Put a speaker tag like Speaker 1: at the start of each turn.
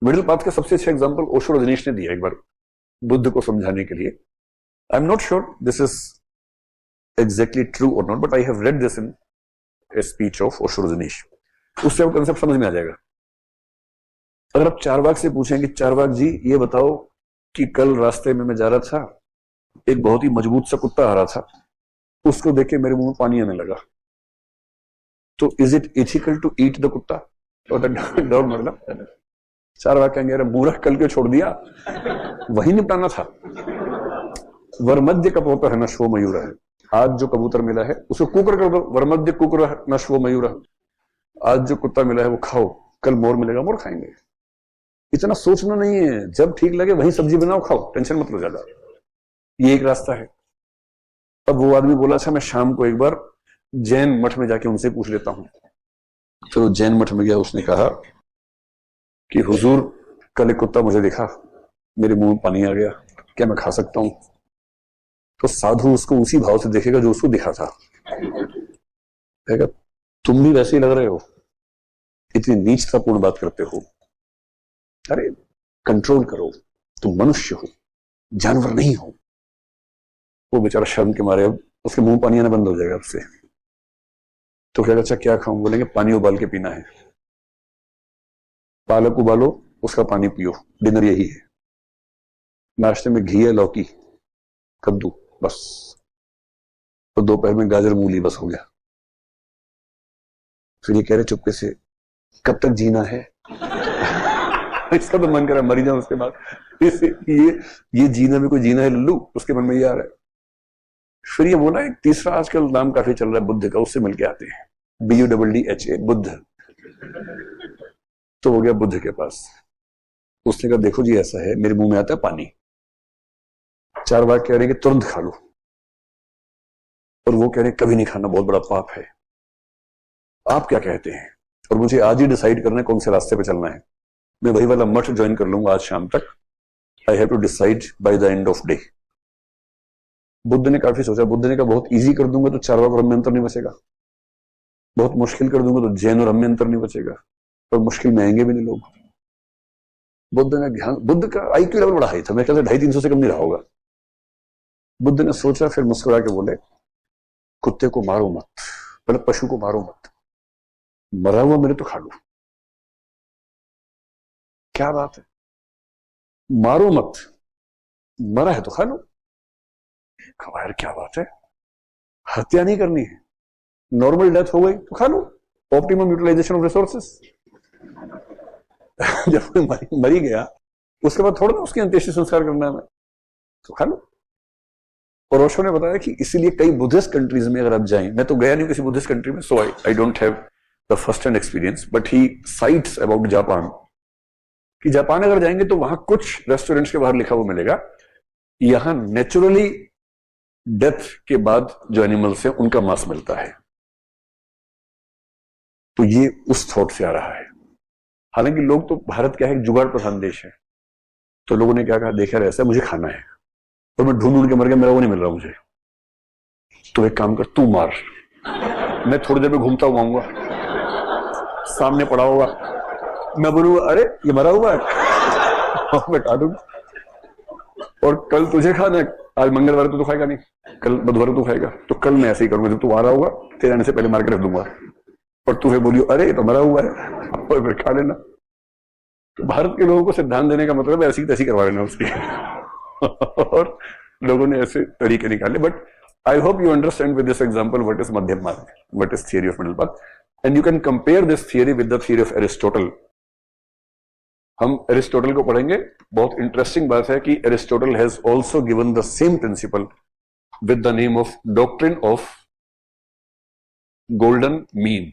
Speaker 1: Middle path का सबसे अच्छा एग्जांपल ओशो रजनीश ने दिया एक बार बुद्ध को समझाने के लिए. I am not sure this is exactly true और not, but I have read this in a speech of Osho Rajneesh. उससे वो कंसेप्ट समझ में आ जाएगा. अगर आप चारवाक से पूछेंगे, चारवाक जी ये बताओ कि कल रास्ते में मैं जा रहा था, एक बहुत ही मजबूत सा कुत्ता आ रहा था, उसको देख के मेरे मुंह में पानी आने लगा, तो is it ethical to eat the कुत्ता और द डॉग? मतलब चारवाक कहेंगे अरे मूर्ख, कल के छोड़ दिया, वही निपटाना था. वरमध्य कपोत है न श्वो मयूर है. आज जो कबूतर मिला है उसको कुकर कर दो. वरमध्य कुकर न श्वो मयूर. आज जो कुत्ता मिला है वो खाओ, कल मोर मिलेगा, मोर खाएंगे. इतना सोचना नहीं है, जब ठीक लगे वही सब्जी बनाओ खाओ, टेंशन मत लो ज्यादा. ये एक रास्ता है. अब वो आदमी बोला था मैं शाम को एक बार जैन मठ में जाके उनसे पूछ लेता हूं. तो जैन मठ में गया, उसने कहा कि हुजूर कल एक कुत्ता मुझे दिखा, मेरे मुंह में पानी आ गया, क्या मैं खा सकता हूं? तो साधु उसको उसी भाव से देखेगा जो उसको दिखा था. कहेगा तुम भी वैसे ही लग रहे हो, इतनी नीचतापूर्ण बात करते हो. अरे कंट्रोल करो, तुम मनुष्य हो, जानवर नहीं हो. वो बेचारा शर्म के मारे अब उसके मुंह पानी आना बंद हो जाएगा आपसे. तो कहेगा अच्छा क्या खाऊं? बोलेंगे पानी उबाल के पीना है. पालक उबालो, उसका पानी पियो, डिनर यही है. नाश्ते में घी है, लौकी, कद्दू, बस. तो दोपहर में गाजर मूली, बस हो गया. फिर ये कह रहे चुपके से कब तक जीना है? इसका तो मन करा मरी जाऊं उसके बाद. ये जीना में कोई जीना है लल्लू, उसके मन में ये आ रहा है. फिर ये बोला एक तीसरा आजकल नाम काफी चल रहा है बुद्ध का, उससे मिलके आते हैं. BUDDHA, बुद्ध. तो हो गया बुद्ध के पास. उसने कहा देखो जी ऐसा है, मेरे मुंह में आता है पानी. चारवाक कह रहे हैं कि तुरंत खा लो, और वो कह रहे हैं कभी नहीं खाना, बहुत बड़ा पाप है. आप क्या कहते हैं? और मुझे आज ही डिसाइड करना है कौन से रास्ते पे चलना है. मैं वही वाला मठ ज्वाइन कर लूंगा आज शाम तक. I have to decide by the end of day. Buddha ने काफी सोचा. बुद्ध ने कहा बहुत इजी कर दूंगा तो चारवाक और रम्यंतर नहीं बचेगा, बहुत मुश्किल कर दूंगा तो जैन और रम्यंतर नहीं बचेगा, और मुश्किल में आएंगे भी नहीं लोग. बुद्ध ने ध्यान, बुद्ध का IQ लेवल बड़ा हाई था, मेरे ख्याल से 250-300 से कम नहीं रहा होगा. बुद्ध ने सोचा, फिर मुस्कुरा के बोले कुत्ते को मारो मत, मतलब पशु को मारो मत, मरा हुआ मेरे तो खा लो. क्या बात है, मारो मत, मरा है तो खा लो. यार क्या बात है, हत्या नहीं करनी है, नॉर्मल डेथ हो गई तो खा लो, ऑप्टिमम यूटिलाइजेशन ऑफ रिसोर्सेस. जब मरी गया उसके बाद थोड़ा ना उसके अंत्येष्टि संस्कार करना है, तो खा लो. और ओशो ने बताया कि इसीलिए कई बुद्धिस्ट कंट्रीज में अगर आप जाएं, मैं तो गया नहीं किसी बुद्धिस्ट कंट्री में, so I don't have the first hand experience, but he cites about Japan, कि जापान अगर जाएंगे तो वहां कुछ रेस्टोरेंट्स के बाहर लिखा हुआ मिलेगा यहां नेचुरली डेथ के बाद जो एनिमल्स हैं उनका मांस मिलता है. तो ये उस थॉट से आ रहा है. हालांकि लोग तो, भारत क्या है एक जुगाड़ प्रधान देश है, तो लोगों ने क्या कहा, देखा रहा ऐसा मुझे खाना है और मैं ढूंढ के मर गया, मेरा वो नहीं मिल रहा मुझे, तो एक काम कर तू मार, मैं थोड़ी देर में घूमता हुआ आऊंगा, सामने पड़ा होगा, मैं बोलूंगा अरे ये मरा हुआ है, मैं काटूंगा. और कल तुझे खाना है, आज मंगलवार तो खाएगा नहीं, कल बुधवार तो खाएगा, तो कल मैं ऐसे ही करूंगा, जब तू आ रहा होगा तेरे आने से पहले मार के रख दूंगा, और तू बोलियो अरे ये तो मरा हुआ है, और फिर खा लेना. तो भारत के लोगों को सिद्धांत देने का मतलब ऐसी तैसी करवा लेना उसकी. और लोगों ने ऐसे तरीके निकाले. But I hope you understand with this example what is madhyam marg, what is theory of middle path, and you can compare this theory with the theory of Aristotle. हम एरिस्टोटल को पढ़ेंगे. बहुत इंटरेस्टिंग बात है कि Aristotle has also given the same principle with the name of doctrine of golden mean.